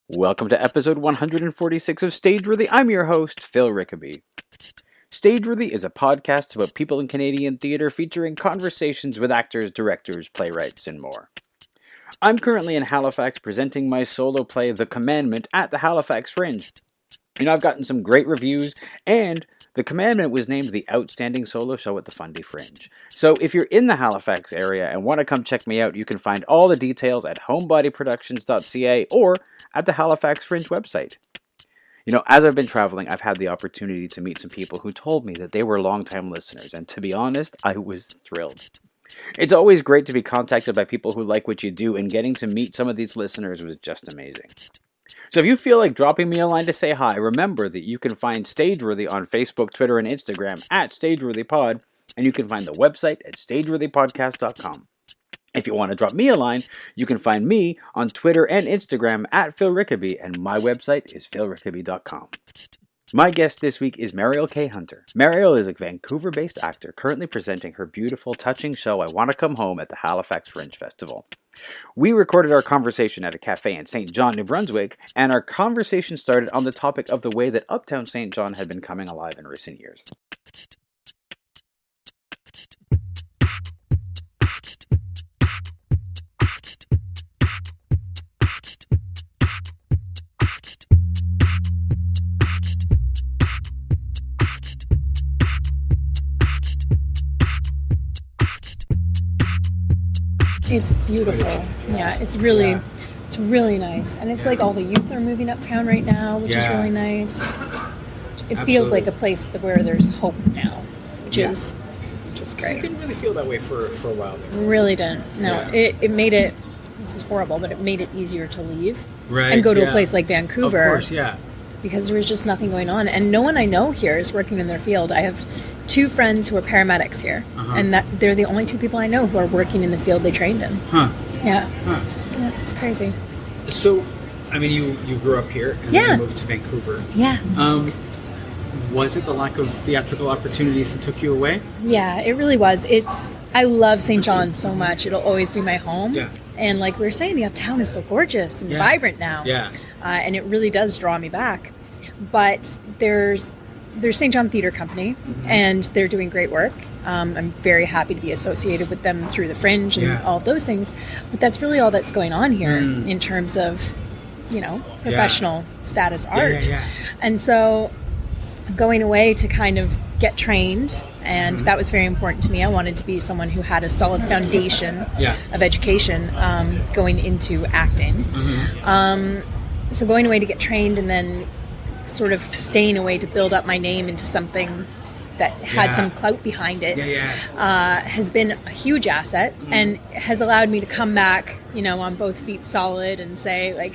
Welcome to episode 146 of Stageworthy. I'm your host, Phil Rickaby. Stageworthy is a podcast about people in Canadian theatre featuring conversations with actors, directors, playwrights, and more. I'm currently in Halifax presenting my solo play, The Commandment, at the Halifax Fringe. I've gotten some great reviews, and The Commandment was named the Outstanding Solo Show at the Fundy Fringe. So if you're in the Halifax area and want to come check me out, you can find all the details at homebodyproductions.ca or at the Halifax Fringe website. As I've been traveling, I've had the opportunity to meet some people who told me that they were longtime listeners, and to be honest, I was thrilled. It's always great to be contacted by people who like what you do, and getting to meet some of these listeners was just amazing. So if you feel like dropping me a line to say hi, remember that you can find Stageworthy on Facebook, Twitter, and Instagram at StageworthyPod, and you can find the website at stageworthypodcast.com. If you want to drop me a line, you can find me on Twitter and Instagram at Phil Rickaby, and my website is philrickaby.com. My guest this week is Mariel K. Hunter. Mariel is a Vancouver-based actor currently presenting her beautiful, touching show I Want to Come Home at the Halifax Fringe Festival. We recorded our conversation at a cafe in St. John, New Brunswick, and our conversation started on the topic of the way that Uptown St. John had been coming alive in recent years. It's beautiful. Yeah, it's really nice. And it's like all the youth are moving uptown right now, which is really nice. It feels like a place where there's hope now, which is great. It didn't really feel that way for a while there. Really didn't. No, it made it, this is horrible, but it made it easier to leave and go to a place like Vancouver. Of course, yeah. Because there was just nothing going on. And no one I know here is working in their field. I have two friends who are paramedics here. And they're the only two people I know who are working in the field they trained in. Yeah. Yeah, it's crazy. So, I mean, you grew up here and then you moved to Vancouver. Yeah. Was it the lack of theatrical opportunities that took you away? Yeah, it really was. I love St. John so much. It'll always be my home. Yeah. And like we were saying, the uptown is so gorgeous and vibrant now. Yeah. And it really does draw me back. But there's St. John Theatre Company, and they're doing great work. I'm very happy to be associated with them through the Fringe and all of those things. But that's really all that's going on here in terms of, professional status art. And so going away to kind of get trained, and that was very important to me. I wanted to be someone who had a solid foundation of education going into acting. So going away to get trained and then sort of staying away to build up my name into something that had some clout behind it has been a huge asset and has allowed me to come back, on both feet solid and say, like,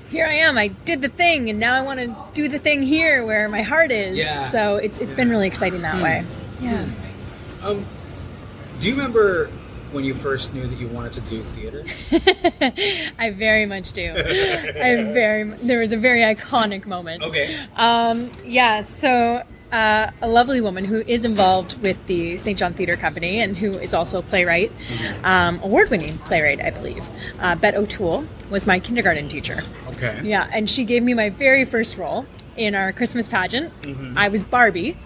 here I am, I did the thing, and now I want to do the thing here where my heart is. So it's been really exciting that way. Yeah. Do you remember when you first knew that you wanted to do theater? I very much do. There was a very iconic moment. Okay. So a lovely woman who is involved with the St. John Theatre Company and who is also a playwright, award-winning playwright, I believe. Bet O'Toole was my kindergarten teacher. Okay. Yeah, and she gave me my very first role in our Christmas pageant. I was Barbie.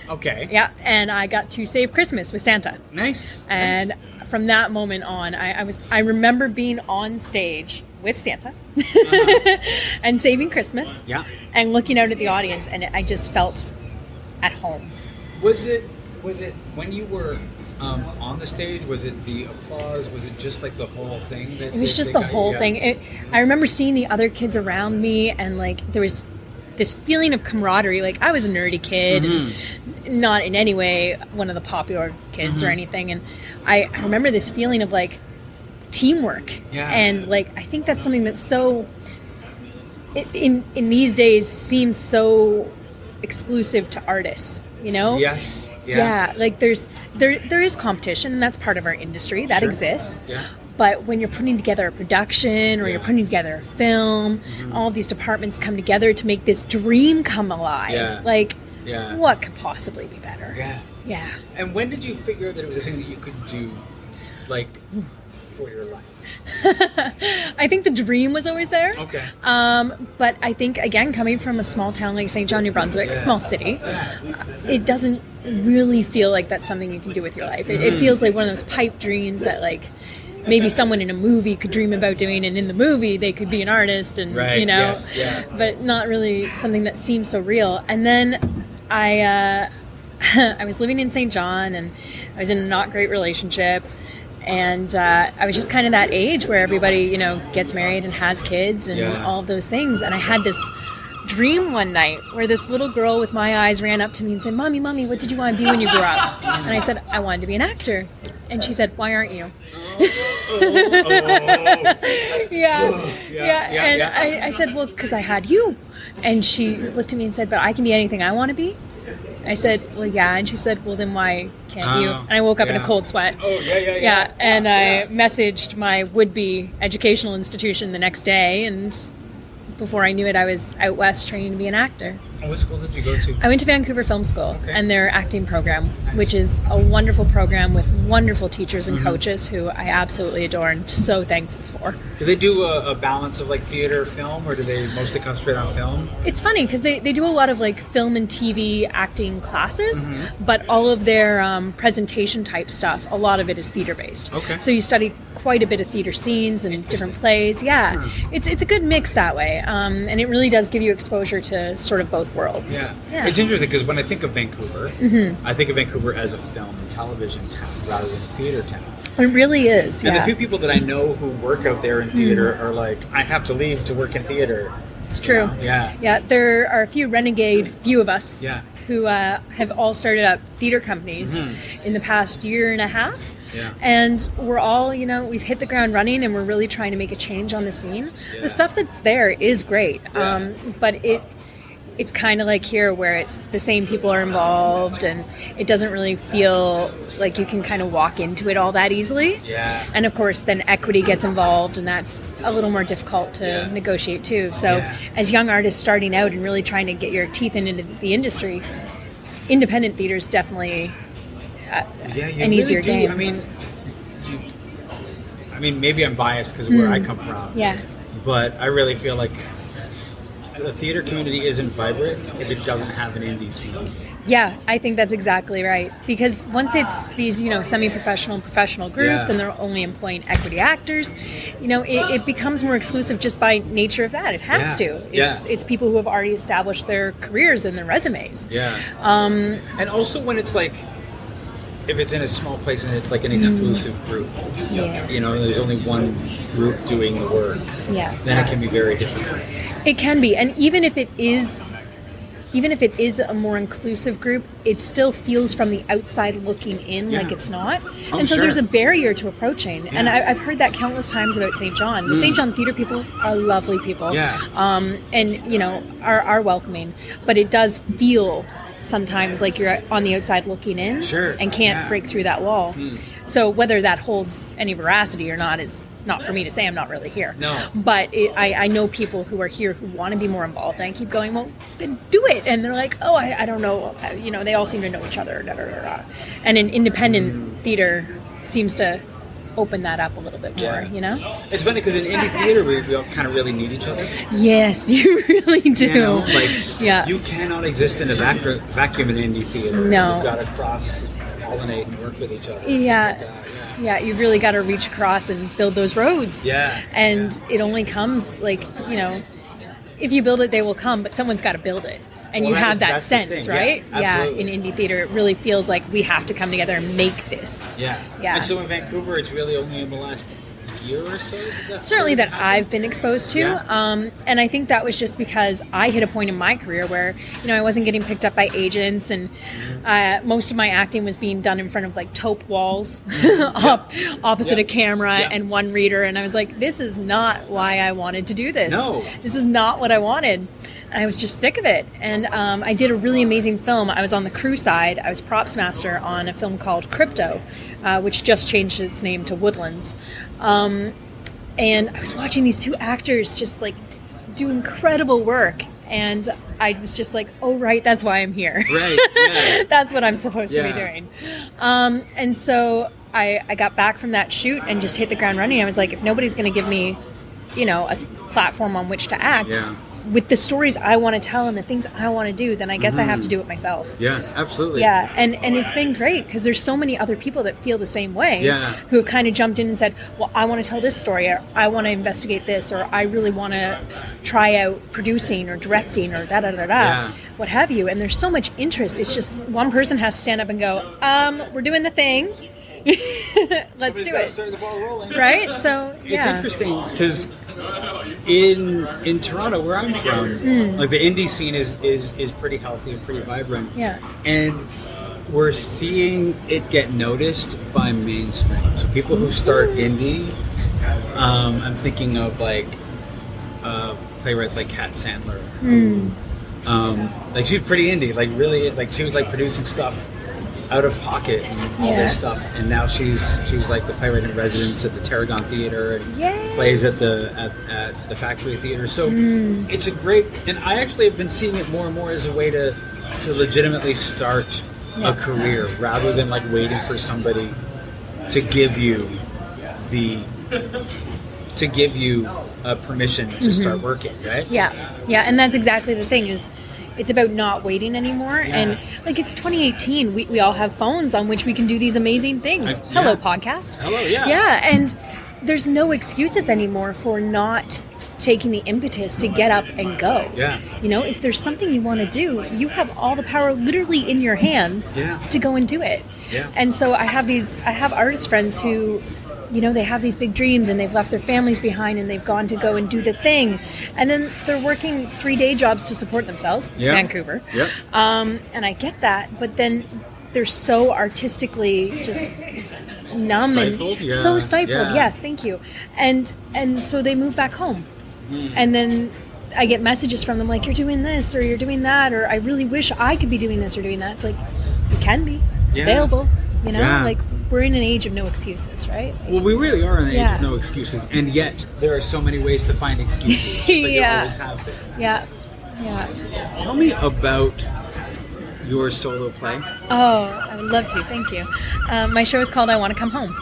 Okay. Yeah, and I got to save Christmas with Santa. Nice. And from that moment on, I remember being on stage with Santa and saving Christmas. Yeah. And looking out at the audience, and I just felt at home. Was it when you were on the stage? Was it the applause? Was it just like the whole thing? It was just the whole thing. I remember seeing the other kids around me, and like there was this feeling of camaraderie. Like I was a nerdy kid, and not in any way one of the popular kids or anything. And I remember this feeling of like teamwork. Yeah. And like I think that's something that's so in these days seems so exclusive to artists, Yes. Yeah, like there is competition, and that's part of our industry that exists. Yeah. But when you're putting together a production or you're putting together a film, all of these departments come together to make this dream come alive. Yeah. Like, what could possibly be better? Yeah. Yeah. And when did you figure that it was a thing that you could do, like, for your life? I think the dream was always there. Okay. But I think, again, coming from a small town like St. John, New Brunswick, a small city, it doesn't really feel like that's something you can do with your life. It feels like one of those pipe dreams that, like, maybe someone in a movie could dream about doing, and in the movie they could be an artist, and but not really something that seems so real. And then I was living in St. John, and I was in a not great relationship, and I was just kind of that age where everybody, gets married and has kids and all of those things. And I had this dream one night where this little girl with my eyes ran up to me and said, Mommy, what did you want to be when you grew up? And I said, I wanted to be an actor. And she said, why aren't you? And I said, well, because I had you. And she looked at me and said, but I can be anything I want to be. I said, well, yeah. And she said, well, then why can't you? And I woke up in a cold sweat. And I messaged my would-be educational institution the next day, and before I knew it, I was out west training to be an actor. What school did you go to? I went to Vancouver Film School and their acting program, which is a wonderful program with wonderful teachers and coaches who I absolutely adore and so thankful for. Do they do a balance of like theater, film, or do they mostly concentrate on film? It's funny because they do a lot of like film and TV acting classes, but all of their presentation type stuff, a lot of it is theater based. Okay. So you study quite a bit of theater scenes and different plays. Yeah, it's a good mix that way, and it really does give you exposure to sort of both worlds. Yeah. It's interesting because when I think of Vancouver, I think of Vancouver as a film and television town rather than a theater town. It really is. And the few people that I know who work out there in theater are like, I have to leave to work in theater. It's true. Yeah. There are a few renegade few of us who have all started up theater companies in the past year and a half. Yeah. And we're all, we've hit the ground running, and we're really trying to make a change on the scene. Yeah. The stuff that's there is great, but it's kind of like here where it's the same people are involved, and it doesn't really feel like you can kind of walk into it all that easily. Yeah. And of course, then equity gets involved, and that's a little more difficult to negotiate too. So as young artists starting out and really trying to get your teeth into the industry, independent theater is definitely an easier game. I mean, maybe I'm biased because of where I come from. Yeah. But I really feel like the theater community isn't vibrant if it doesn't have an indie scene. Yeah, I think that's exactly right. Because once it's these, semi-professional and professional groups, and they're only employing equity actors, it becomes more exclusive just by nature of that. It has to. It's people who have already established their careers and their resumes. Yeah. And also when it's like, if it's in a small place and it's like an exclusive group, there's only one group doing the work, then it can be very difficult. It can be, and even if it is a more inclusive group, it still feels from the outside looking in like it's not. And so there's a barrier to approaching. Yeah. And I've heard that countless times about St. John. The St. John theater people are lovely people, and are welcoming, but it does feel sometimes like you're on the outside looking in and can't break through that wall. So whether that holds any veracity or not is not for me to say. I'm not really here. No. But I know people who are here who want to be more involved, and I keep going, well, then do it. And they're like, oh, I don't know. They all seem to know each other. And an independent theater seems to open that up a little bit more, It's funny because in indie theater, we all kind of really need each other. Yes, you really do. You cannot exist in a vacuum in indie theater. No. You've got to cross-pollinate and work with each other. Yeah, you've really got to reach across and build those roads. Yeah. And it only comes if you build it, they will come, but someone's got to build it. And you have that sense, right? Yeah, in indie theater, it really feels like we have to come together and make this. Yeah. And so in Vancouver, it's really only in the last year or so? Certainly that I've been exposed to. And I think that was just because I hit a point in my career where, I wasn't getting picked up by agents, and most of my acting was being done in front of like taupe walls opposite a camera and one reader. And I was like, this is not why I wanted to do this. No. This is not what I wanted. I was just sick of it. And I did a really amazing film. I was on the crew side. I was props master on a film called Crypto, which just changed its name to Woodlands. And I was watching these two actors just like do incredible work. And I was just like, oh, right, that's why I'm here. Right. Yeah. That's what I'm supposed to be doing. And so I got back from that shoot and just hit the ground running. I was like, if nobody's going to give me a platform on which to act. Yeah. With the stories I want to tell and the things I want to do, then I guess I have to do it myself. Yeah, absolutely. Yeah, and it's been great because there's so many other people that feel the same way who have kind of jumped in and said, well, I want to tell this story, or I want to investigate this, or I really want to try out producing or directing or what have you. And there's so much interest. It's just one person has to stand up and go, we're doing the thing. Let's do it. Start the ball rolling. Right? So, It's interesting because in Toronto, where I'm from, like the indie scene is pretty healthy and pretty vibrant. Yeah. And we're seeing it get noticed by mainstream. So people who start indie, I'm thinking of like playwrights like Kat Sandler. Like she's pretty indie, like really, like she was like producing stuff out of pocket and all this stuff, and now she's like the playwright in residence at the Tarragon Theatre and plays at the Factory Theatre. So it's a great, and I actually have been seeing it more and more as a way to legitimately start a career rather than like waiting for somebody to give you permission to start working, right? Yeah, and that's exactly the thing is. It's about not waiting anymore. And like it's 2018. We all have phones on which we can do these amazing things. Hello, podcast. Hello, Yeah, and there's no excuses anymore for not taking the impetus to get up and go. Yeah. If there's something you want to do, you have all the power literally in your hands to go and do it. Yeah. And so I have artist friends who they have these big dreams and they've left their families behind and they've gone to go and do the thing. And then they're working 3 day jobs to support themselves. It's Vancouver. Yep. And I get that. But then they're so artistically just numb stifled? And so stifled. Yes, thank you. And so they move back home. And then I get messages from them like, you're doing this or you're doing that, or I really wish I could be doing this or doing that. It's like, it can be. It's available. Like we're in an age of no excuses, right? Well, we really are in an age of no excuses, and yet there are so many ways to find excuses. Just like you always have been. Yeah. Tell me about your solo play. Oh, I would love to. Thank you. My show is called I Want to Come Home.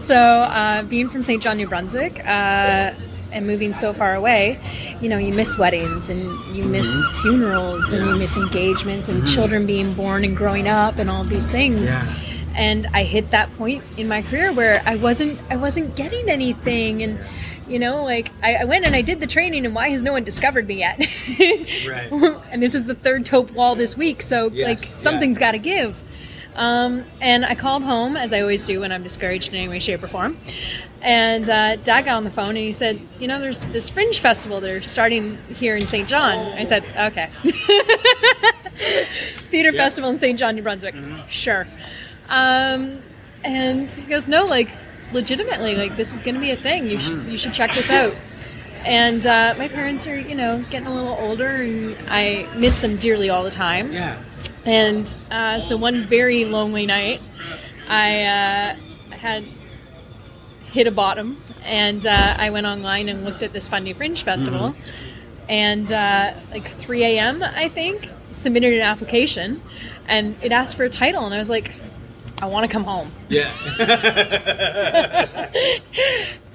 So, being from St. John, New Brunswick, and moving so far away, you miss weddings and you miss funerals and you miss engagements and children being born and growing up and all these things. Yeah. And I hit that point in my career where I wasn't getting anything, and I went and I did the training, and why has no one discovered me yet? Right. And this is the third taupe wall this week, so something's got to give. And I called home, as I always do when I'm discouraged in any way, shape, or form. And Dad got on the phone and he said, there's this Fringe Festival they're starting here in St. John. I said, okay. Theater Festival in St. John, New Brunswick. Sure. And he goes, no, like, legitimately, like, this is going to be a thing. You should check this out. And my parents are, getting a little older, and I miss them dearly all the time. Yeah. And so one very lonely night, I had hit a bottom, and I went online and looked at this Fundy Fringe Festival, and like 3 a.m., I think, submitted an application, and it asked for a title, and I was like, I want to come home. Yeah.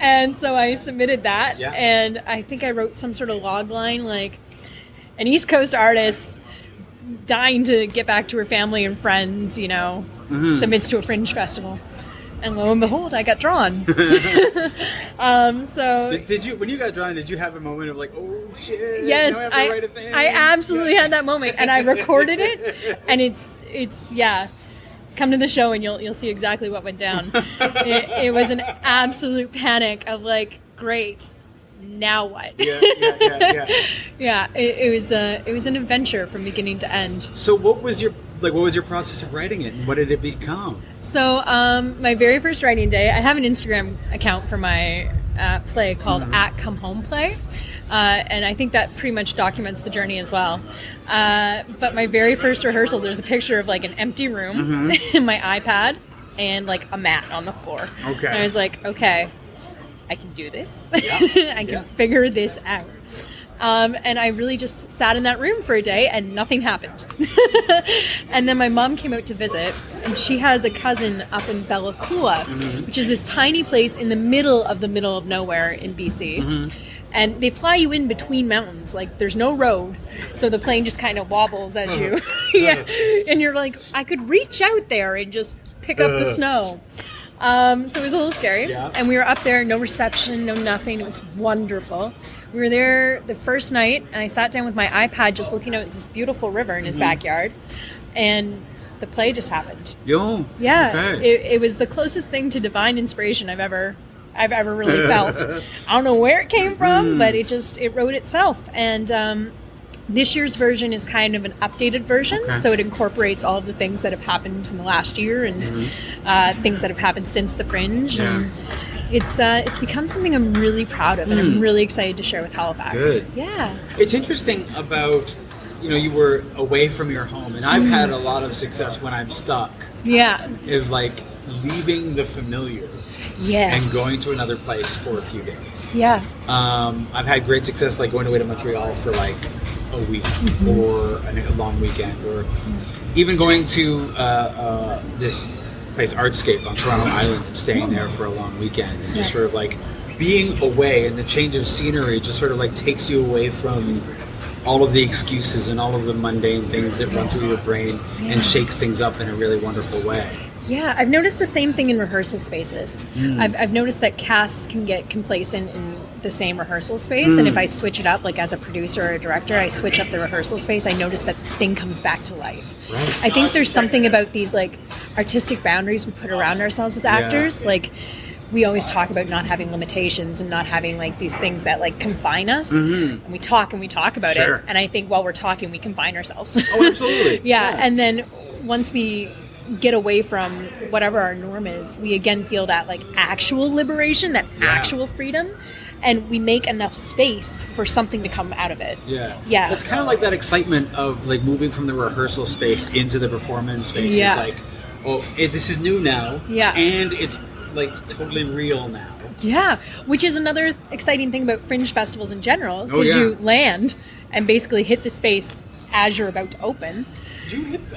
And so I submitted that, and I think I wrote some sort of log line, like, an East Coast artist dying to get back to her family and friends, submits to a Fringe Festival. And lo and behold, I got drawn. So did you, when you got drawn, did you have a moment of like, oh shit? Yes, I absolutely had that moment, and I recorded it, and it's come to the show and you'll see exactly what went down. It was an absolute panic of like, great, now what? Yeah. Yeah, it was an adventure from beginning to end. So what was your process of writing it, and what did it become? So my very first writing day, I have an Instagram account for my play called @ComeHomePlay. And I think that pretty much documents the journey as well. But my very first rehearsal, there's a picture of like an empty room, my iPad, and like a mat on the floor. Okay. And I was like, okay, I can do this. I can figure this out. And I really just sat in that room for a day and nothing happened. And then my mom came out to visit, and she has a cousin up in Bella Coola, which is this tiny place in the middle of nowhere in BC. And they fly you in between mountains. Like, there's no road, so the plane just kind of wobbles as you... yeah, and you're like, I could reach out there and just pick up the snow. So it was a little scary. Yeah. And we were up there, no reception, no nothing. It was wonderful. We were there the first night, and I sat down with my iPad just looking out at this beautiful river in his backyard, and the play just happened. Yo. Yeah. Okay. It was the closest thing to divine inspiration I've ever really felt. I don't know where it came from, but it wrote itself. And this year's version is kind of an updated version, so it incorporates all of the things that have happened in the last year and things that have happened since the Fringe. Yeah. And it's become something I'm really proud of, and I'm really excited to share with Halifax. Good. Yeah. It's interesting about, you were away from your home, and I've had a lot of success when I'm stuck. Yeah. Of like leaving the familiar. Yes. And going to another place for a few days. Yeah. I've had great success, like going away to Montreal for like a week or a long weekend, or even going to this place, Artscape, on Toronto Island, and staying there for a long weekend, and just sort of like being away, and the change of scenery just sort of like takes you away from all of the excuses and all of the mundane things that run through your brain and shakes things up in a really wonderful way. Yeah, I've noticed the same thing in rehearsal spaces. I've noticed that casts can get complacent in the same rehearsal space, and if I switch it up, like as a producer or a director, I switch up the rehearsal space, I notice that thing comes back to life. Right. I think there's something about these like artistic boundaries we put around ourselves as actors. Like, we always talk about not having limitations and not having like these things that like confine us, and we talk about it, and I think while we're talking we confine ourselves. Oh, absolutely. Yeah, and then once we get away from whatever our norm is, we again feel that like actual liberation, that actual freedom, and we make enough space for something to come out of it. Yeah. It's kind of like that excitement of like moving from the rehearsal space into the performance space. Yeah. It's like, this is new now. Yeah. And it's like totally real now. Yeah, which is another exciting thing about Fringe festivals in general, because you land and basically hit the space as you're about to open. You hit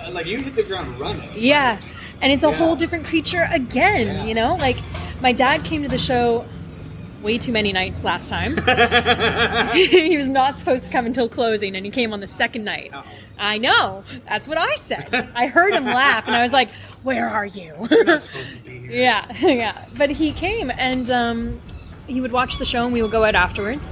the ground running. Yeah, and it's a whole different creature again, Like, my dad came to the show way too many nights last time. He was not supposed to come until closing, and he came on the second night. Uh-oh. I know. That's what I said. I heard him laugh, and I was like, where are you? You're not supposed to be here. Yeah. But he came, and he would watch the show, and we would go out afterwards.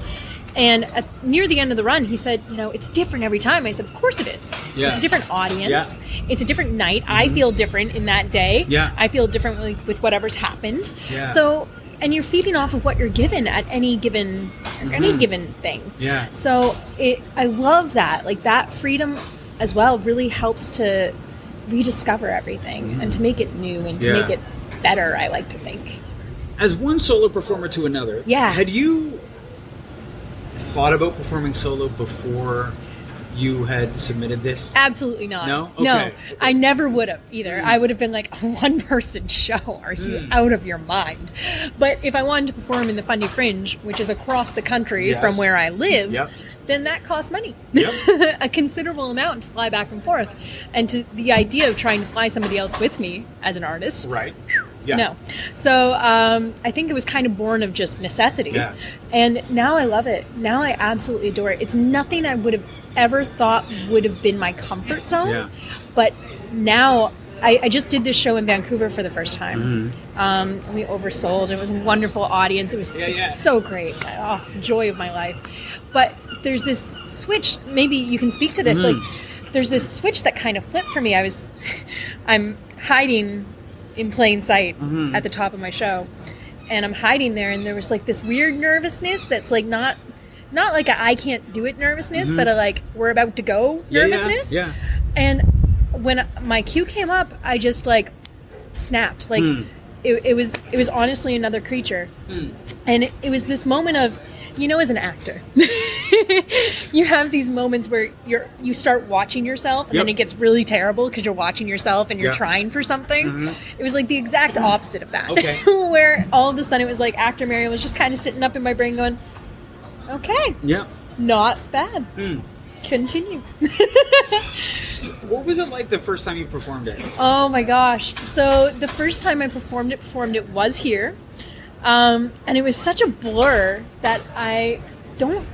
And near the end of the run, he said, it's different every time. I said, of course it is. Yeah. It's a different audience. Yeah. It's a different night. I feel different in that day. Yeah. I feel differently with whatever's happened. Yeah. So, and you're feeding off of what you're given at any given thing. Yeah. So I love that. Like, that freedom as well really helps to rediscover everything and to make it new and to make it better, I like to think. As one solo performer to another, had you thought about performing solo before you had submitted this? Absolutely not. No? Okay. No, I never would have either. I would have been like, a one-person show? Are you out of your mind? But if I wanted to perform in the Fundy Fringe, which is across the country from where I live, then that costs money. Yep. A considerable amount to fly back and forth. And to the idea of trying to fly somebody else with me as an artist. Right. Yeah. No. So I think it was kind of born of just necessity. Yeah. And now I love it. Now I absolutely adore it. It's nothing I would have ever thought would have been my comfort zone. Yeah. But now I just did this show in Vancouver for the first time. Mm-hmm. We oversold. It was a wonderful audience. It was so great. Oh, joy of my life. But there's this switch. Maybe you can speak to this. Like, there's this switch that kind of flipped for me. I'm hiding in plain sight at the top of my show, and I'm hiding there, and there was like this weird nervousness that's like not like a I can't do it nervousness, but a like we're about to go nervousness. Yeah. And when my cue came up, I just like snapped. Like it was honestly another creature, and it was this moment of, as an actor, you have these moments where you start watching yourself, and then it gets really terrible because you're watching yourself and you're trying for something. It was like the exact opposite of that. Okay. Where all of a sudden it was like actor Mariel was just kind of sitting up in my brain going, okay, not bad. Continue. So what was it like the first time you performed it? Oh my gosh. So the first time I performed it was here. And it was such a blur that I don't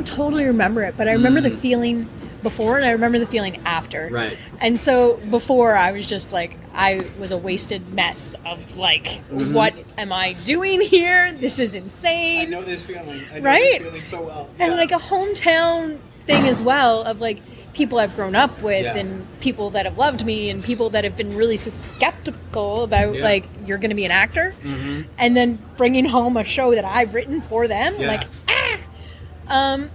totally remember it, but I remember the feeling before and I remember the feeling after. Right. And so before I was just like, I was a wasted mess of like, what am I doing here? This is insane. I know this feeling. I know Right? this feeling so well. And Yeah. like a hometown thing as well of like people I've grown up with Yeah. and people that have loved me and people that have been really skeptical about like, you're going to be an actor. And then bringing home a show that I've written for them. Yeah. Like,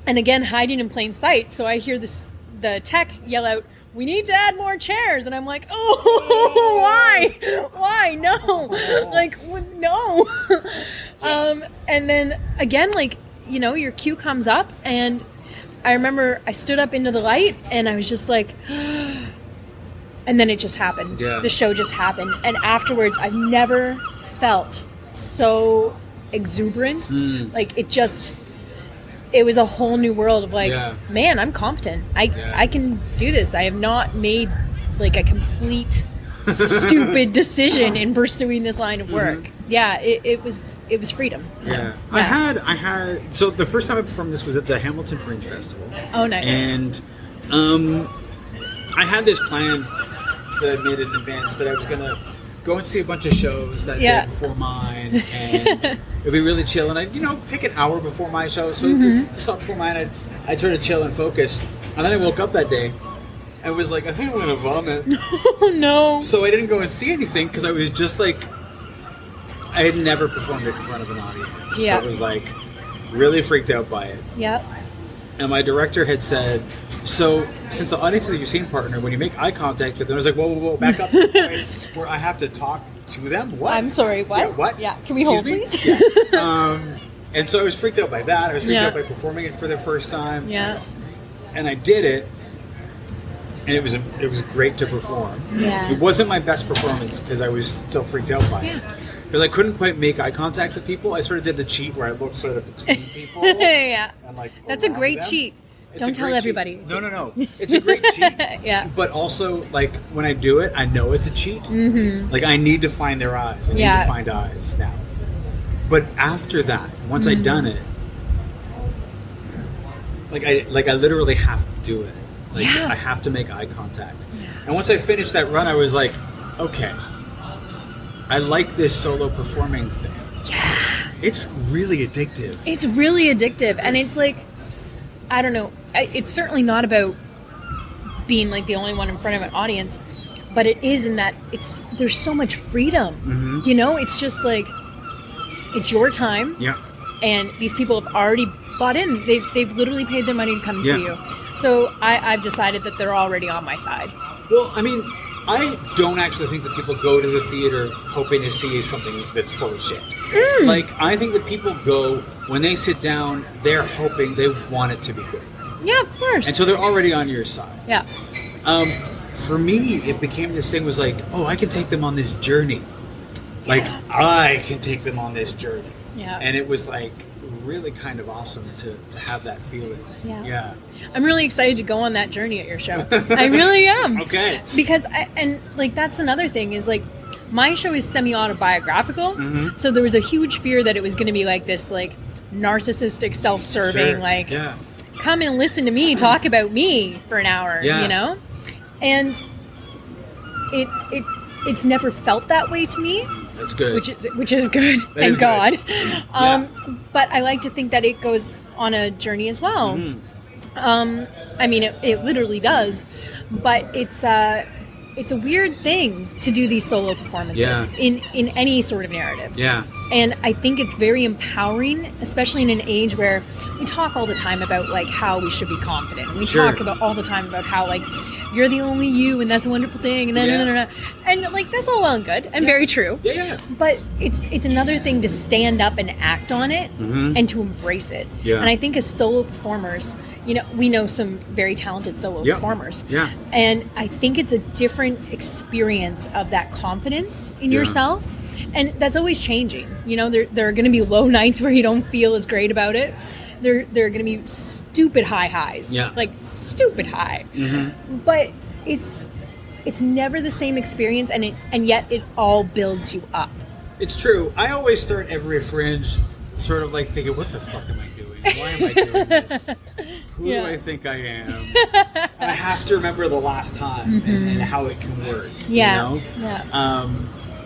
and again, hiding in plain sight. So I hear the tech yell out, "We need to add more chairs." And I'm like, oh, why? No. Like, no. And then again, like, you know, your cue comes up and I remember I stood up into the light and I was just like, and then it just happened. Yeah. The show just happened. And afterwards, I've never felt so exuberant. Like it was a whole new world of like, man, I'm competent. I can do this. I have not made like a complete stupid decision in pursuing this line of work. Yeah, it was freedom. Yeah. I had so the first time I performed this was at the Hamilton Fringe Festival. Oh, nice. And I had this plan that I made in advance that I was gonna go and see a bunch of shows that day before mine, and it'd be really chill. And I'd, you know, take an hour before my show, so the song before mine, I'd sort of chill and focus. And then I woke up that day and was like, I think I'm gonna vomit. Oh no! So I didn't go and see anything because I was just like, I had never performed it in front of an audience. Yeah. So I was like really freaked out by it. Yep. And my director had said, so since the audience is your scene partner, when you make eye contact with them, I was like, whoa, back up to the point where I have to talk to them? What? I'm sorry, what? Yeah, what? Yeah, can we Excuse hold, me? please? Yeah. And so I was freaked out by that. I was freaked out by performing it for the first time. Yeah. And I did it, and it was great to perform. Yeah. It wasn't my best performance because I was still freaked out by it. Because I couldn't quite make eye contact with people. I sort of did the cheat where I looked sort of between people. Yeah. And like That's a around great them. cheat. It's Don't a tell great everybody. cheat. No. It's a great cheat. Yeah. But also, like, when I do it, I know it's a cheat. Like, I need to find their eyes. I need to find eyes now. But after that, once I'd done it, I literally have to do it. Like, I have to make eye contact. Yeah. And once I finished that run, I was like, okay, I like this solo performing thing. Yeah. It's really addictive. It's really addictive. And it's like, I don't know. It's certainly not about being like the only one in front of an audience, but it is in that there's so much freedom. You know, it's just like, it's your time. Yeah. And these people have already bought in. They've literally paid their money to come see you. So I've decided that they're already on my side. Well, I mean, I don't actually think that people go to the theater hoping to see something that's full of shit. Like, I think that people go, when they sit down, they're hoping, they want it to be good. Yeah, of course. And so they're already on your side. Yeah. For me, it became this thing was like, oh, I can take them on this journey. Like, I can take them on this journey. Yeah. And it was like really kind of awesome to have that feeling. Yeah. I'm really excited to go on that journey at your show. I really am. Okay. Because, that's another thing is like, my show is semi-autobiographical. So there was a huge fear that it was going to be like this, like, narcissistic, self-serving, come and listen to me talk about me for an hour, you know? And it's never felt that way to me. That's good. Which is good, thank God. But I like to think that it goes on a journey as well. I mean, it literally does, but it's a weird thing to do these solo performances in any sort of narrative. Yeah. And I think it's very empowering, especially in an age where we talk all the time about like how we should be confident. We talk about all the time about how like you're the only you and that's a wonderful thing and and like that's all well and good and very true. Yeah. But it's another thing to stand up and act on it and to embrace it. Yeah. And I think as solo performers, you know, we know some very talented solo performers. Yeah. And I think it's a different experience of that confidence in yourself. And that's always changing. You know, there are going to be low nights where you don't feel as great about it. There are going to be stupid high highs. Yeah. Like stupid high. But it's never the same experience, and yet it all builds you up. It's true. I always start every Fringe sort of like thinking, what the fuck am I doing? Why am I doing this? Who do I think I am? I have to remember the last time and how it can work. Yeah. You know? Yeah.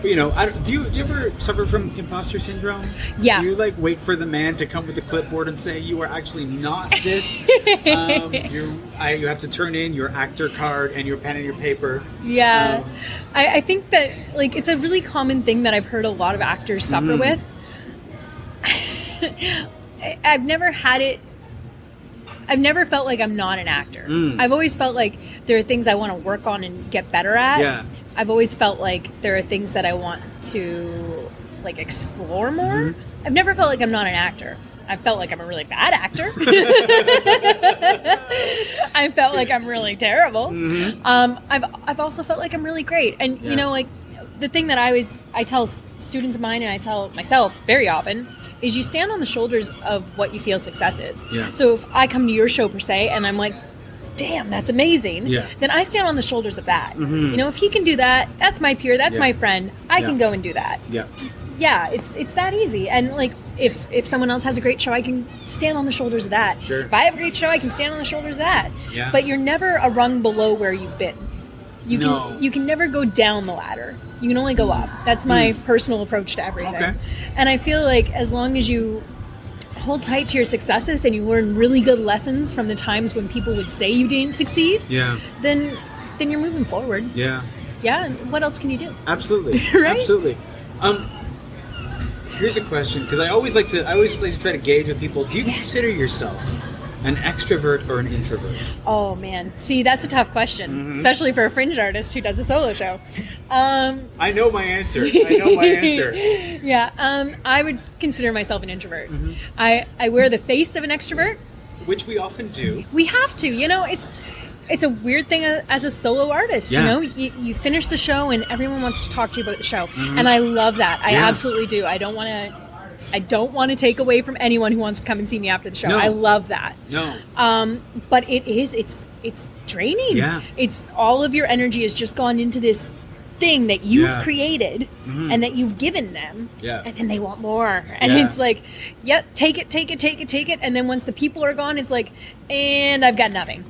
But, you know, do you ever suffer from imposter syndrome? Yeah. Do you like wait for the man to come with the clipboard and say you are actually not this? You have to turn in your actor card and your pen and your paper. Yeah. I think that like it's a really common thing that I've heard a lot of actors suffer with. I've never had it. I've never felt like I'm not an actor. I've always felt like there are things I want to work on and get better at. Yeah. I've always felt like there are things that I want to like explore more. I've never felt like I'm not an actor. I felt like I'm a really bad actor. I felt like I'm really terrible. I've also felt like I'm really great. And you know, like the thing that I tell students of mine and I tell myself very often is you stand on the shoulders of what you feel success is. Yeah. So if I come to your show per se and I'm like, damn, that's amazing. Yeah. Then I stand on the shoulders of that. You know, if he can do that, that's my peer, that's my friend. I can go and do that. Yeah. Yeah, it's that easy. And like if someone else has a great show, I can stand on the shoulders of that. Sure. If I have a great show, I can stand on the shoulders of that. Yeah. But you're never a rung below where you've been. You No. can never go down the ladder. You can only go up. That's my personal approach to everything. Okay. And I feel like as long as you hold tight to your successes and you learn really good lessons from the times when people would say you didn't succeed, then you're moving forward. Yeah. Yeah, and what else can you do? Absolutely. Right? Absolutely. Here's a question, because I always like to try to gauge with people. Do you consider yourself an extrovert or an introvert? Oh man, see, that's a tough question, especially for a fringe artist who does a solo show. I know my answer. Yeah, I would consider myself an introvert. I wear the face of an extrovert, which we often do. We have to, you know, it's a weird thing as a solo artist, you know, you finish the show and everyone wants to talk to you about the show. And I love that. I absolutely do. I don't want to take away from anyone who wants to come and see me after the show. No. I love that. No. But it's draining. Yeah. It's all of your energy has just gone into this thing that you've created and that you've given them. Yeah. And then they want more. And it's like, take it. And then once the people are gone, it's like, and I've got nothing.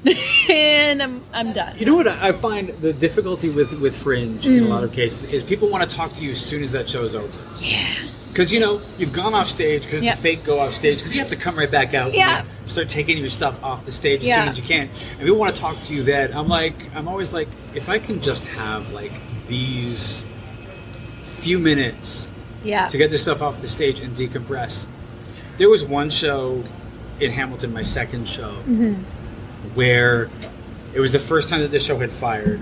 And I'm done. You know what I find the difficulty with Fringe in a lot of cases is people want to talk to you as soon as that show is over. Yeah. Because, you know, you've gone off stage, because it's a fake go off stage, because you have to come right back out and like, start taking your stuff off the stage as soon as you can. And people want to talk to you then. I'm always like, if I can just have like these few minutes to get this stuff off the stage and decompress. There was one show in Hamilton, my second show, where it was the first time that this show had fired,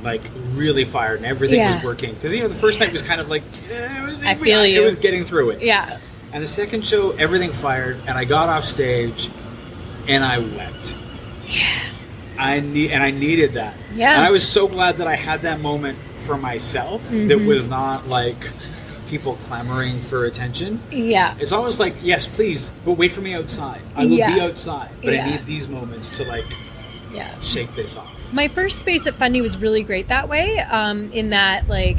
like really fired, and everything was working. Because, you know, the first night was kind of like, it was getting through it. Yeah. And the second show, everything fired, and I got off stage, and I wept. Yeah. I needed that. Yeah. And I was so glad that I had that moment for myself that was not like people clamoring for attention. Yeah. It's almost like, yes, please, but wait for me outside. I will be outside, but I need these moments to like shake this off. My first space at Fundy was really great that way, in that like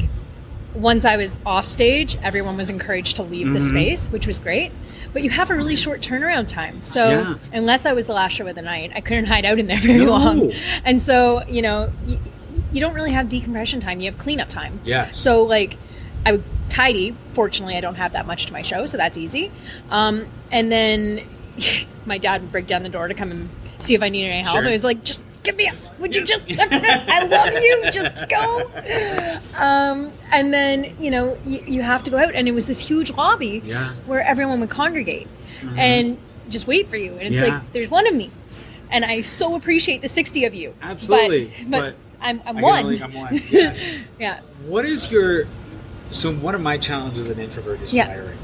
once I was off stage, everyone was encouraged to leave the space, which was great. But you have a really short turnaround time. So unless I was the last show of the night, I couldn't hide out in there very long. And so, you know, you don't really have decompression time. You have cleanup time. Yeah. So like I would tidy. Fortunately, I don't have that much to my show, so that's easy. And then my dad would break down the door to come and see if I needed any help. And he was like, just give me up. Would you just, I love you. Just go. And then, you know, you have to go out. And it was this huge lobby where everyone would congregate and just wait for you. And it's like, there's one of me. And I so appreciate the 60 of you. Absolutely. But I'm one. I'm one. Yes. Yeah. What is so one of my challenges as an introvert is flyering.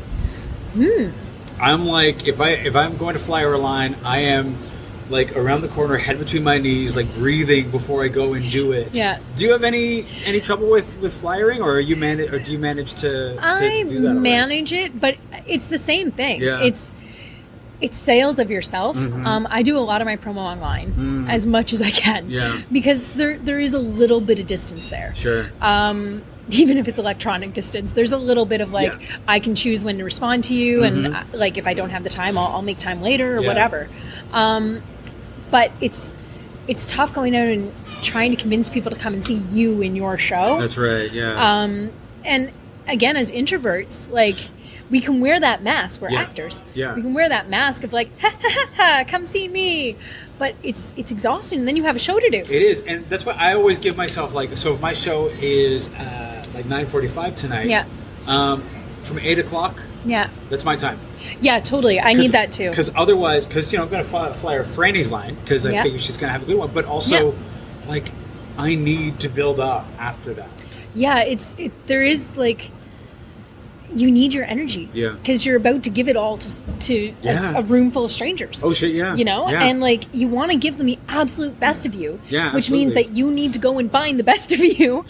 I'm like, if I'm going to fly or a line, I am like around the corner, head between my knees, like breathing before I go and do it. Yeah. Do you have any trouble with flyering, or do you manage to do that? I already? manage it, but it's the same thing. Yeah. It's sales of yourself. Mm-hmm. I do a lot of my promo online as much as I can. Yeah. Because there is a little bit of distance there. Sure. Even if it's electronic distance, there's a little bit of like, I can choose when to respond to you, and like if I don't have the time, I'll make time later or whatever. But it's tough going out and trying to convince people to come and see you in your show. That's right. Yeah. And again, as introverts, like, we can wear that mask. We're actors. Yeah. We can wear that mask of like, ha ha ha ha, come see me. But it's exhausting, and then you have a show to do. It is, and that's why I always give myself like, so if my show is like 9:45 tonight. Yeah. From 8 o'clock. Yeah. That's my time. Yeah, totally. I need that too. Because otherwise, I'm going to fly her Franny's line because I figure she's going to have a good one. But also, like, I need to build up after that. Yeah, there is like, you need your energy. Yeah. Because you're about to give it all to a room full of strangers. Oh shit! Yeah. You know, Yeah. and like, you want to give them the absolute best of you. Yeah, which means absolutely. that you need to go and find the best of you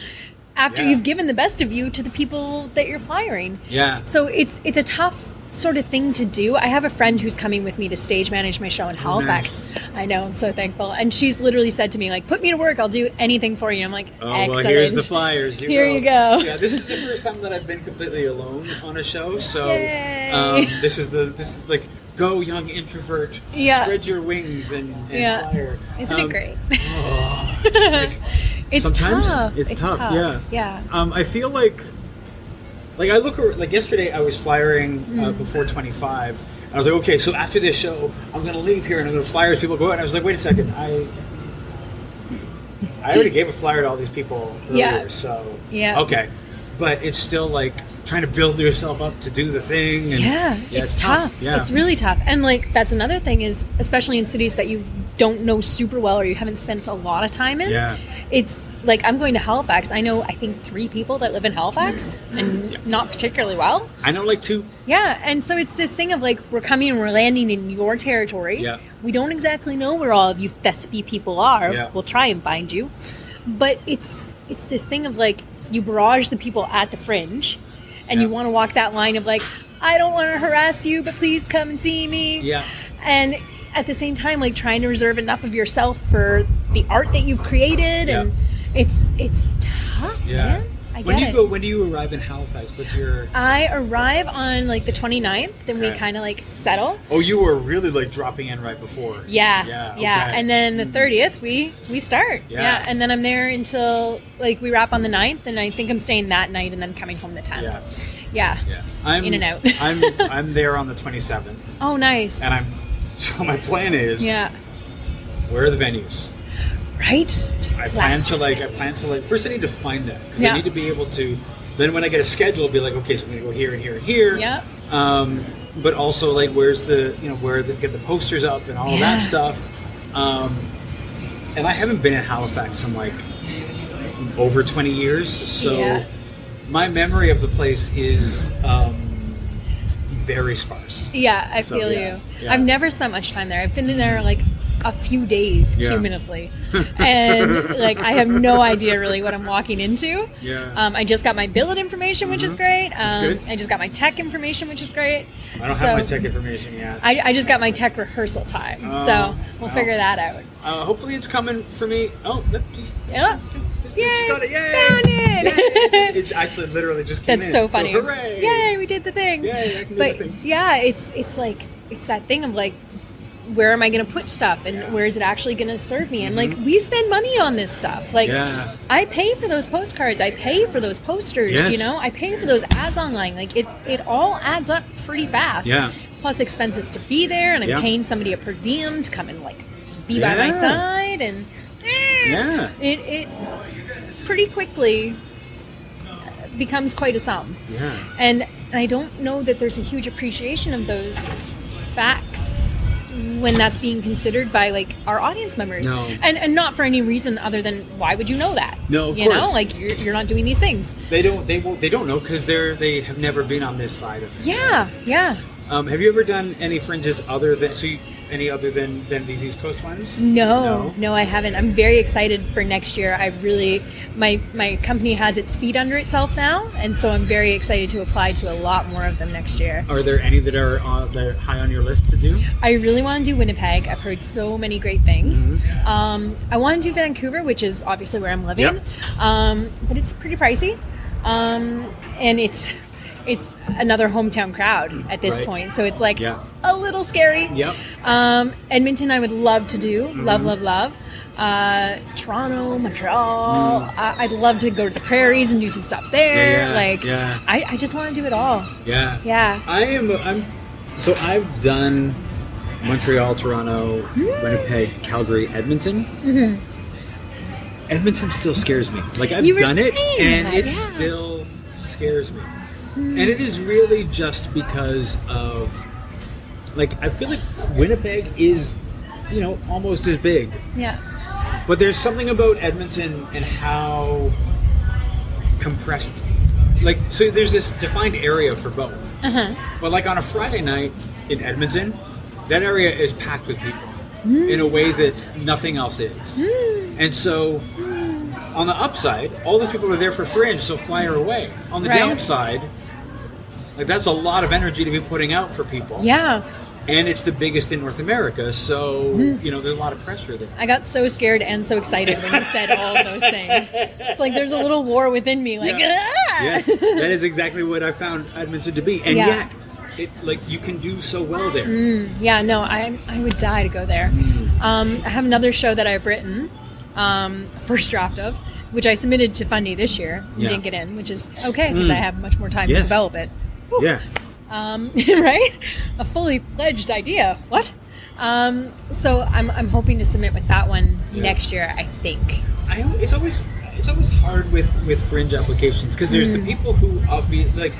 after you've given the best of you to the people that you're firing. Yeah. So it's a tough sort of thing to do. I have a friend who's coming with me to stage manage my show in Halifax. Nice. I know, I'm so thankful. And she's literally said to me, like, put me to work, I'll do anything for you. I'm like, Oh, excellent. well, here's the flyers. Here you go. Yeah, this is the first time that I've been completely alone on a show. So Yay. this is like, go young introvert, spread your wings and flyer. Isn't it great? It's sometimes tough. It's tough. Yeah. Yeah. I feel like I look like yesterday I was flyering before 25. And I was like, okay, so after this show, I'm going to leave here and I'm going to flyer as people go out. And I was like, wait a second, I already gave a flyer to all these people earlier, so okay. But it's still like trying to build yourself up to do the thing. And it's tough. Yeah. It's really tough. And like, that's another thing is, especially in cities that you don't know super well or you haven't spent a lot of time in. Yeah. It's like, I'm going to Halifax. I know, I think 3 people that live in Halifax and not particularly well. I know like 2. Yeah. And so it's this thing of like, we're coming and we're landing in your territory. Yeah. We don't exactly know where all of you Thespy people are. Yeah. We'll try and find you. But it's this thing of like, you barrage the people at the Fringe and you want to walk that line of like, I don't want to harass you, but please come and see me. Yeah. And at the same time, like, trying to reserve enough of yourself for the art that you've created. And it's tough, man. I get it. When do you arrive in Halifax? What's your... I arrive on like the 29th, then we kind of like settle. Oh, you were really like dropping in right before. Yeah. Okay. And then the 30th we start. Yeah. And then I'm there until like we wrap on the 9th, and I think I'm staying that night and then coming home the 10th. Yeah. I'm in and out. I'm there on the 27th. Oh, nice. And so my plan is where are the venues? Right? Just I plan to first I need to find them because I need to be able to, then when I get a schedule, be like, okay, so I'm gonna go here and here and here. Yeah. But also like where's the, get the posters up and all that stuff. And I haven't been in Halifax in like over 20 years, so my memory of the place is very sparse. Yeah, I feel you. Yeah. I've never spent much time there. I've been in there like a few days cumulatively, and like I have no idea really what I'm walking into. I just got my billet information, which is great. I just got my tech information, which is great. I don't have my tech information yet. I just got my tech rehearsal time, so we'll figure that out. Hopefully it's coming for me. Yay! Got it. Yay! Found it! It's actually literally just came in. That's so funny. So, hooray! Yay! We did the thing. Yay! I can do but the thing. Yeah, it's like, it's that thing of like, where am I going to put stuff, and where is it actually going to serve me? And like, we spend money on this stuff. Like, I pay for those postcards. I pay for those posters. Yes. I pay for those ads online. Like, it all adds up pretty fast. Yeah. Plus expenses to be there, and I'm paying somebody a per diem to come and like be by my side, and it pretty quickly becomes quite a sum. Yeah. And I don't know that there's a huge appreciation of those facts when that's being considered by like our audience members. No. And not for any reason other than, why would you know that? No, of course. Like you're not doing these things. They don't know because they have never been on this side of it. Yeah. Have you ever done any fringes other than, any other than these East Coast ones? No, I haven't. I'm very excited for next year. I really, my company has its feet under itself now, and so I'm very excited to apply to a lot more of them next year. Are there any that are high on your list to do? I really want to do Winnipeg. I've heard so many great things. I want to do Vancouver, which is obviously where I'm living, but it's pretty pricey, and it's another hometown crowd at this point, so it's like a little scary. Edmonton I would love to do. Love. Toronto, Montreal. I'd love to go to the prairies and do some stuff there. I just want to do it all. So I've done Montreal, Toronto, Winnipeg, Calgary, Edmonton. Edmonton still scares me. Like, I've done it, and it still scares me. And it is really just because of, like, I feel like Winnipeg is, almost as big. But there's something about Edmonton and how compressed, like, so there's this defined area for both. But like on a Friday night in Edmonton, that area is packed with people in a way that nothing else is. And so on the upside, all those people are there for Fringe, so fly her away. On the downside, like, that's a lot of energy to be putting out for people. And it's the biggest in North America, so, there's a lot of pressure there. I got so scared and so excited when you said all of those things. It's like there's a little war within me, like, Yes, that is exactly what I found Edmonton to be. And yet, you can do so well there. I would die to go there. I have another show that I've written, first draft of, which I submitted to Fundy this year and didn't get in, which is okay, because I have much more time to develop it. Whew. Right? A fully fledged idea. What? So I'm hoping to submit with that one next year, I think. It's always hard with Fringe applications, because there's the people who obviously like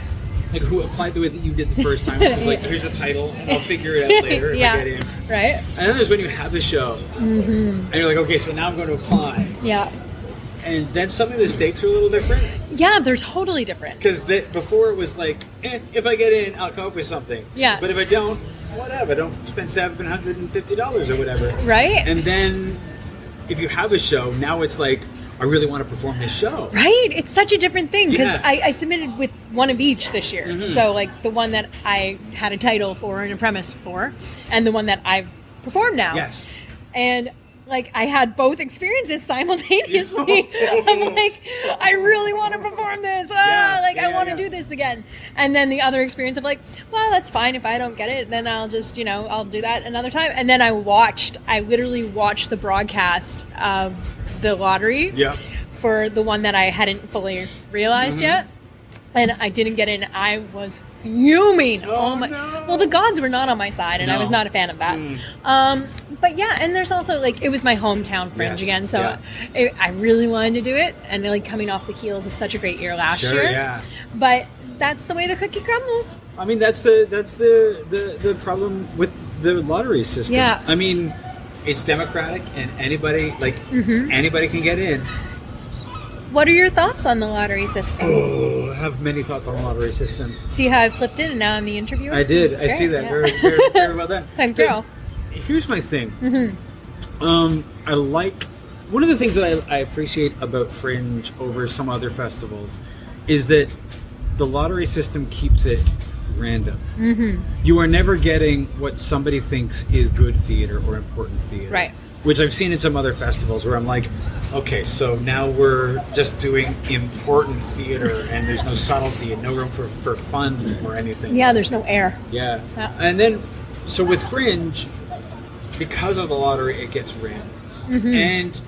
who applied the way that you did the first time, which is like, here's a title, and I'll figure it out later if I get in. Right. And then there's when you have the show, and you're like, okay, so now I'm going to apply. And then some of the stakes are a little different. Yeah, they're totally different. Because before it was like, if I get in, I'll come up with something. But if I don't, whatever. Don't spend $750 or whatever. Right. And then if you have a show, now it's like, I really want to perform this show. Right. It's such a different thing, because I submitted with one of each this year. So, like, the one that I had a title for and a premise for, and the one that I've performed now. And like, I had both experiences simultaneously. I'm like, I really want to perform this. I want to do this again. And then the other experience of like, well, that's fine. If I don't get it, then I'll just, I'll do that another time. And then I literally watched the broadcast of the lottery for the one that I hadn't fully realized yet. And I didn't get in. I was fuming. Oh my! No. Well, the gods were not on my side, and I was not a fan of that. But yeah, and there's also like, it was my hometown Fringe again, so I really wanted to do it, and like coming off the heels of such a great year last year. But that's the way the cookie crumbles. I mean, that's the problem with the lottery system. I mean, it's democratic, and anybody can get in. What are your thoughts on the lottery system? I have many thoughts on the lottery system. See how I flipped it and now I'm the interviewer? I did. I see that. Very, very, very well done. Thank you. Here's my thing. I like... One of the things that I appreciate about Fringe over some other festivals is that the lottery system keeps it random. You are never getting what somebody thinks is good theater or important theater. Right. Which I've seen in some other festivals where I'm like, okay, so now we're just doing important theater and there's no subtlety and no room for fun or anything. Yeah, there's no air. Yeah. And then, so with Fringe, because of the lottery, it gets random. And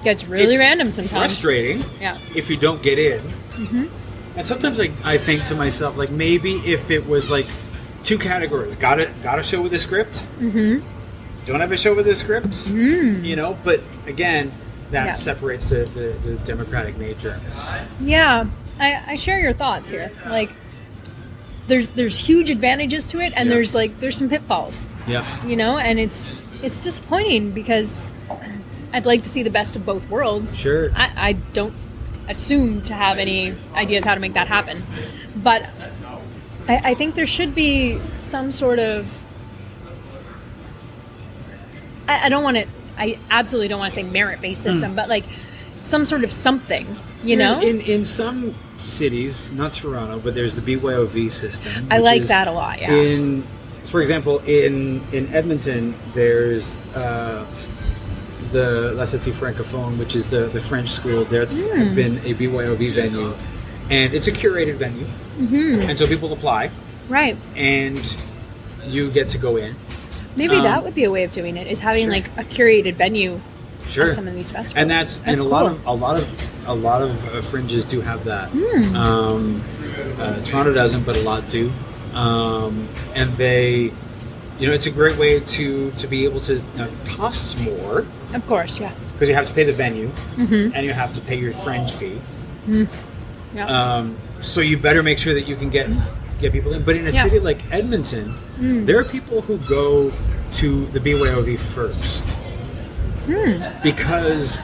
gets really random sometimes. Frustrating if you don't get in. And sometimes I think to myself, like, maybe if it was like 2 categories, got a show with a script, don't have a show with a script, but again, that separates the democratic nature. Yeah, I share your thoughts here. Like, there's huge advantages to it, and there's some pitfalls. And it's disappointing because I'd like to see the best of both worlds. Sure. I don't assume to have any ideas how to make that happen, but I think there should be some sort of I don't want to, I absolutely don't want to say merit-based system, but like some sort of something, you know? In some cities, not Toronto, but there's the BYOV system. I like that a lot, yeah. For example, in Edmonton, there's the La Cité Francophone, which is the French school. That's been a BYOV venue, and it's a curated venue, and so people apply, right? And you get to go in. Maybe that would be a way of doing it, is having like a curated venue at some of these festivals. And that's and cool. a lot of fringes do have that. Toronto doesn't, but a lot do. And they, it's a great way to be able to. It costs more, of course, yeah, because you have to pay the venue and you have to pay your fringe fee. Yeah. So you better make sure that you can get people in. But in a city like Edmonton, there are people who go to the BYOV first because,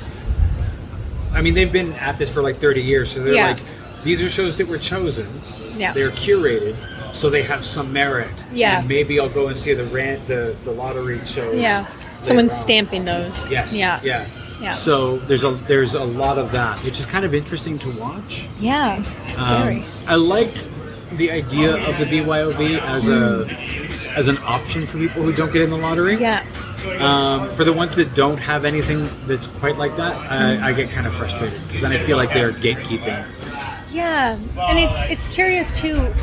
they've been at this for like 30 years, so they're like, these are shows that were chosen. Yeah. They're curated, so they have some merit. Yeah. And maybe I'll go and see the lottery shows. Yeah. Someone's stamping those. Yes. Yeah. Yeah. Yeah. So there's a lot of that, which is kind of interesting to watch. Yeah. Very. I like the idea of the BYOV as an option for people who don't get in the lottery. Yeah. For the ones that don't have anything that's quite like that, I get kind of frustrated because then I feel like they're gatekeeping. Yeah, and it's curious too.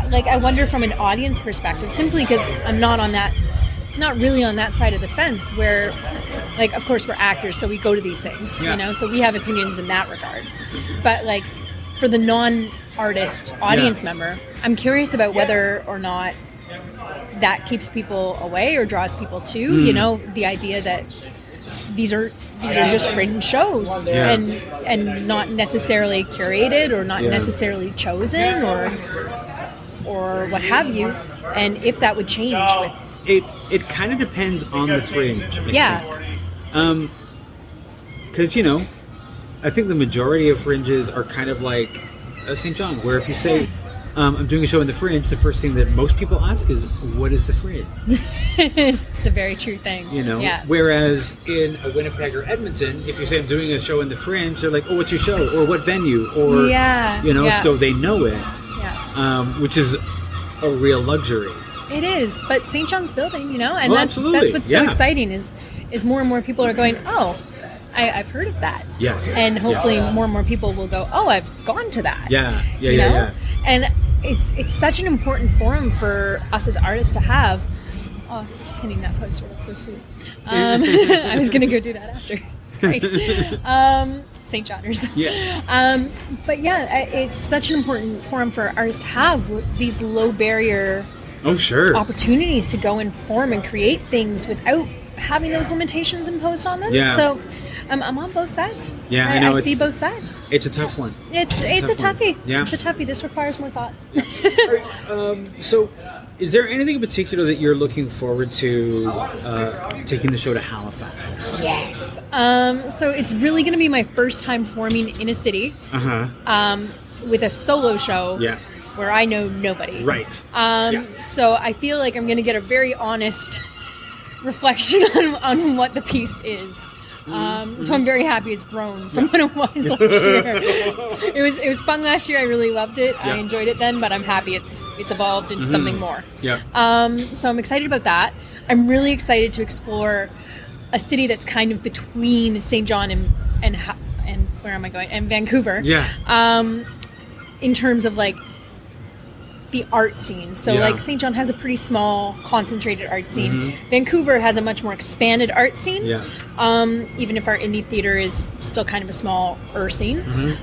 Like, I wonder from an audience perspective, simply because I'm not really on that side of the fence. Where, like, of course we're actors, so we go to these things, so we have opinions in that regard. But like, for the non-artist audience member, I'm curious about whether or not that keeps people away or draws people to, the idea that these are just written shows and not necessarily curated or not necessarily chosen or what have you, and if that would change with it kind of depends on the fringe. I think. Because I think the majority of fringes are kind of like St. John, where if you say I'm doing a show in the Fringe, the first thing that most people ask is, what is the Fringe? It's a very true thing. Whereas in a Winnipeg or Edmonton, if you say I'm doing a show in the Fringe, they're like, oh, what's your show? Or what venue? Or, so they know it, which is a real luxury. It is, but St. John's building, and that's what's so exciting is more and more people are going, oh, I've heard of that. Yes. And hopefully more and more people will go, oh, I've gone to that. Yeah. And it's such an important forum for us as artists to have. Oh, it's pinning that poster. That's so sweet. I was going to go do that after. Great. St. Johners. Yeah. But yeah, it's such an important forum for artists to have these low barrier opportunities to go and perform and create things without having those limitations imposed on them. Yeah. So I'm on both sides. Yeah, I know. I see both sides. It's a tough one. It's a toughie. Yeah. It's a toughie. This requires more thought. So, is there anything in particular that you're looking forward to taking the show to Halifax? Yes. So it's really going to be my first time performing in a city. With a solo show. Yeah. Where I know nobody. Right. So I feel like I'm going to get a very honest reflection on what the piece is. So I'm very happy it's grown from what it was last year. It was fun last year. I really loved it. I enjoyed it then, but I'm happy it's evolved into something more. Yeah. So I'm excited about that. I'm really excited to explore a city that's kind of between St. John and where am I going? And Vancouver. Yeah. In terms of like the art scene. So like St. John has a pretty small, concentrated art scene. Vancouver has a much more expanded art scene. Yeah. Even if our indie theater is still kind of a smaller scene.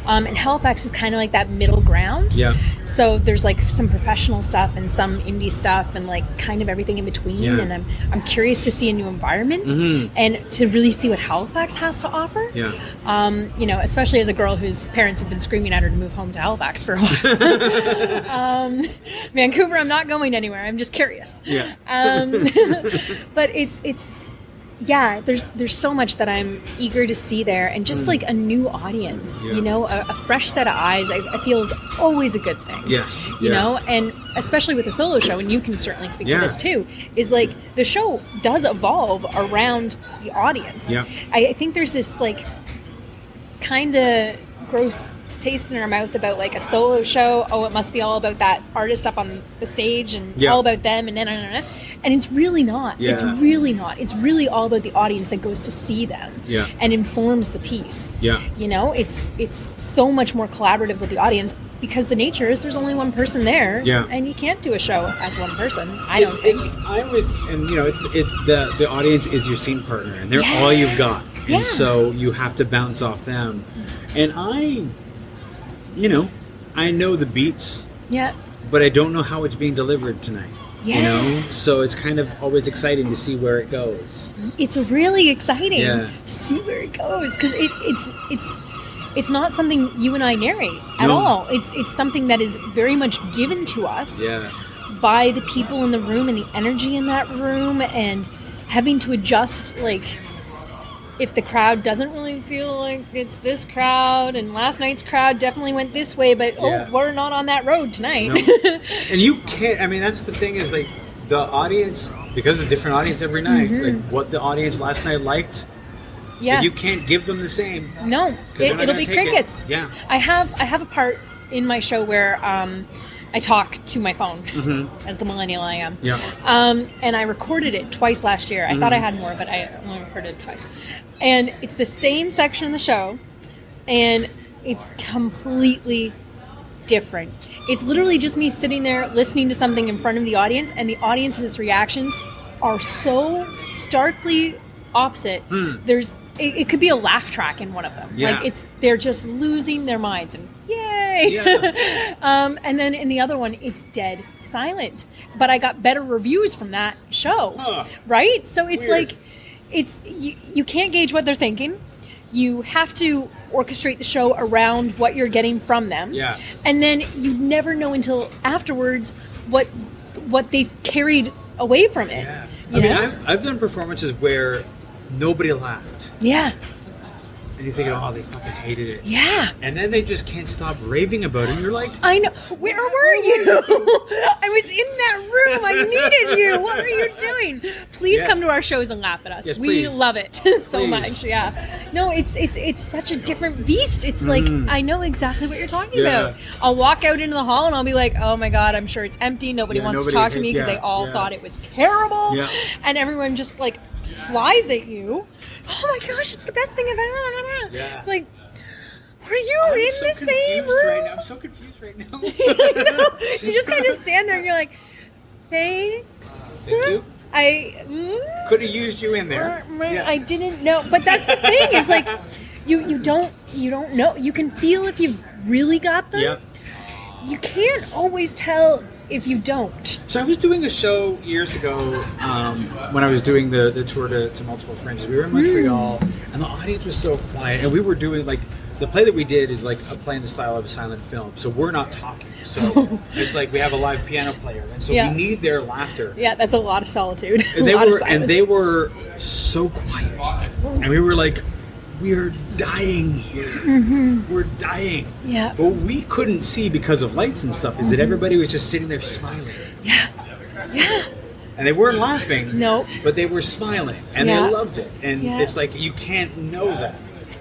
And Halifax is kind of like that middle ground. Yeah. So there's like some professional stuff and some indie stuff and like kind of everything in between. Yeah. And I'm curious to see a new environment and to really see what Halifax has to offer. Yeah. Especially as a girl whose parents have been screaming at her to move home to Halifax for a while. Vancouver, I'm not going anywhere. I'm just curious. Yeah. But it's yeah, there's so much that I'm eager to see there, and just like a new audience, Yeah. you know, a fresh set of eyes, I feel is always a good thing. Yes. You know, and especially with a solo show, and you can certainly speak to this too, is like the show does evolve around the audience. Yeah. I think there's this like kind of gross taste in our mouth about like a solo show. Oh, it must be all about that artist up on the stage and all about them and and it's really not. Yeah. It's really not. It's really all about the audience that goes to see them and informs the piece. Yeah. You know, it's so much more collaborative with the audience because the nature is there's only one person there and you can't do a show as one person. I don't think. I always, and you know, the audience is your scene partner and they're all you've got. And so you have to bounce off them. And I know the beats. Yeah. But I don't know how it's being delivered tonight. Yeah. You know? So it's kind of always exciting to see where it goes. It's really exciting to see where it goes because it's not something you and I narrate at all. It's something that is very much given to us by the people in the room and the energy in that room, and having to adjust like if the crowd doesn't really feel like it's this crowd, and last night's crowd definitely went this way, but we're not on that road tonight. No. And you can't, I mean, that's the thing is like the audience, because it's a different audience every night, like what the audience last night liked, you can't give them the same. No, it'll be crickets. Yeah. I have a part in my show where I talk to my phone as the millennial I am. Yeah. And I recorded it twice last year. I thought I had more, but I only recorded it twice. And it's the same section of the show, and it's completely different. It's literally just me sitting there listening to something in front of the audience, and the audience's reactions are so starkly opposite. It could be a laugh track in one of them. Yeah. Like they're just losing their minds and yay. Yeah. And then in the other one, it's dead silent. But I got better reviews from that show, right? So it's weird. Like, you can't gauge what they're thinking. You have to orchestrate the show around what you're getting from them. Yeah. And then you never know until afterwards what they carried away from it. Yeah. I mean, I've done performances where nobody laughed. Yeah. And you think, oh, they fucking hated it. Yeah. And then they just can't stop raving about it. And you're like, I know. Where were you? I was in that room. I needed you. What were you doing? Please come to our shows and laugh at us. Yes, we please. love it so much. Yeah. No, it's such a different beast. It's like, I know exactly what you're talking about. I'll walk out into the hall and I'll be like, oh my God, I'm sure it's empty. Nobody wants to talk to me because they all thought it was terrible. Yeah. And everyone just like flies at you. Oh my gosh, it's the best thing I've ever. Yeah. It's like, were you in the same room? Right now. I'm so confused right now. You just kind of stand there and you're like, thanks. Thank you. I could have used you in there. I didn't know, but that's the thing is like, you don't know. You can feel if you've really got them. Yep. You can't always tell if you don't. So I was doing a show years ago when I was doing the tour to multiple fringes. We were in Montreal, and the audience was so quiet. And we were doing, like, the play that we did is like a play in the style of a silent film. So we're not talking. So it's like we have a live piano player. And so we need their laughter. Yeah, that's a lot of solitude. And they were so quiet. And we were like, we're dying here. Mm-hmm. We're dying. Yeah. But what we couldn't see because of lights and stuff is that everybody was just sitting there smiling. Yeah. Yeah. And they weren't laughing. No. But they were smiling. And they loved it. And it's like, you can't know that.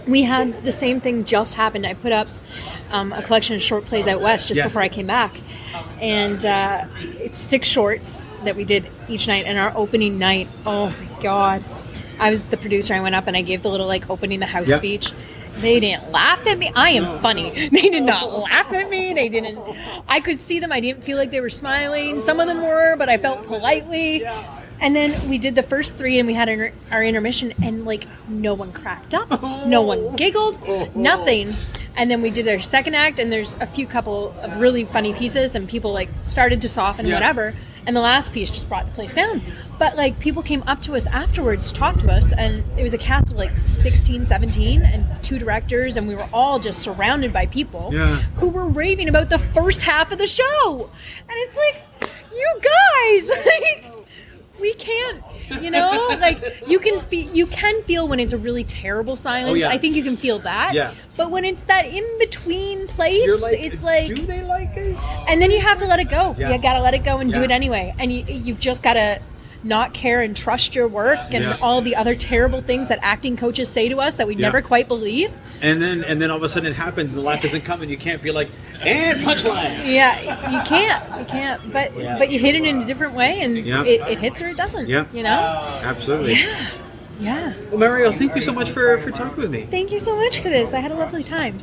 We had the same thing just happened. I put up a collection of short plays out west just before I came back. And it's 6 shorts that we did each night. And our opening night, oh my God. I was the producer. I went up and I gave the little like opening the house speech. They didn't laugh at me. I am funny. They did not laugh at me. They didn't. I could see them. I didn't feel like they were smiling. Some of them were, but I felt politely. And then we did the first 3 and we had our intermission and like no one cracked up. No one giggled. Nothing. And then we did our second act and there's a few couple of really funny pieces and people like started to soften whatever. And the last piece just brought the place down. But like people came up to us afterwards to talk to us and it was a cast of like 16, 17 and 2 directors and we were all just surrounded by people who were raving about the first half of the show. And it's like, you guys, like, we can't You know, like you can feel when it's a really terrible silence. Oh, yeah. I think you can feel that. Yeah. But when it's that in between place, You're like, it's like, do they like us? and then you have to let it go. Yeah. You got to let it go and do Yeah. it anyway. And you've just got to not care and trust your work and Yeah. all the other terrible things that acting coaches say to us that we Yeah. never quite believe. And then all of a sudden it happens and the laugh doesn't come and you can't be like, and punchline. Yeah, you can't. But you hit it in a different way, and Yeah. it hits or it doesn't. Yeah. You know. Absolutely. Yeah. Well, Mariel, thank you so much for talking with me. Thank you so much for this. I had a lovely time.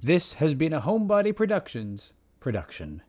This has been a Homebody Productions production.